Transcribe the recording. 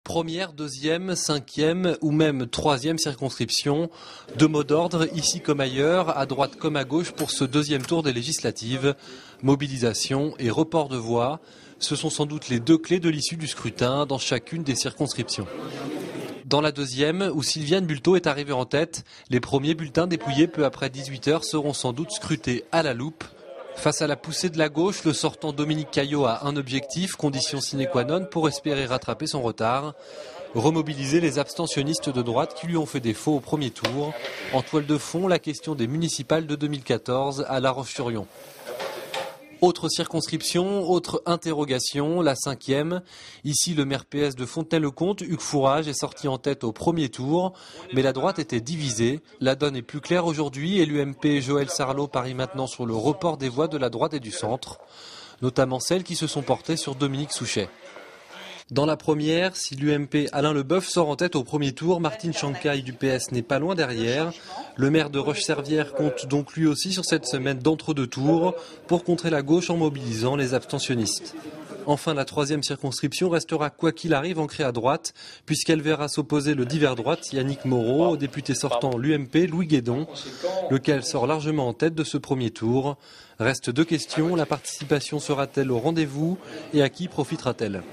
Première, deuxième, cinquième ou même troisième circonscription. Deux mots d'ordre, ici comme ailleurs, à droite comme à gauche pour ce deuxième tour des législatives. Mobilisation et report de voix, ce sont sans doute les deux clés de l'issue du scrutin dans chacune des circonscriptions. Dans la deuxième, où Sylviane Bulteau est arrivée en tête, les premiers bulletins dépouillés peu après 18h seront sans doute scrutés à la loupe. Face à la poussée de la gauche, le sortant Dominique Caillot a un objectif, condition sine qua non pour espérer rattraper son retard. Remobiliser les abstentionnistes de droite qui lui ont fait défaut au premier tour. En toile de fond, la question des municipales de 2014 à La Roche-sur-Yon. Autre circonscription, autre interrogation, la cinquième. Ici, le maire PS de Fontenay-le-Comte, Hugues Fourage, est sorti en tête au premier tour, mais la droite était divisée. La donne est plus claire aujourd'hui et l'UMP Joël Sarlot parie maintenant sur le report des voix de la droite et du centre, notamment celles qui se sont portées sur Dominique Souchet. Dans la première, si l'UMP Alain Leboeuf sort en tête au premier tour, Martine Chancaille du PS n'est pas loin derrière. Le maire de Roche-Servière compte donc lui aussi sur cette semaine d'entre-deux tours pour contrer la gauche en mobilisant les abstentionnistes. Enfin, la troisième circonscription restera quoi qu'il arrive ancrée à droite, puisqu'elle verra s'opposer le divers droite Yannick Moreau au député sortant l'UMP Louis Guédon, lequel sort largement en tête de ce premier tour. Reste deux questions, la participation sera-t-elle au rendez-vous et à qui profitera-t-elle ?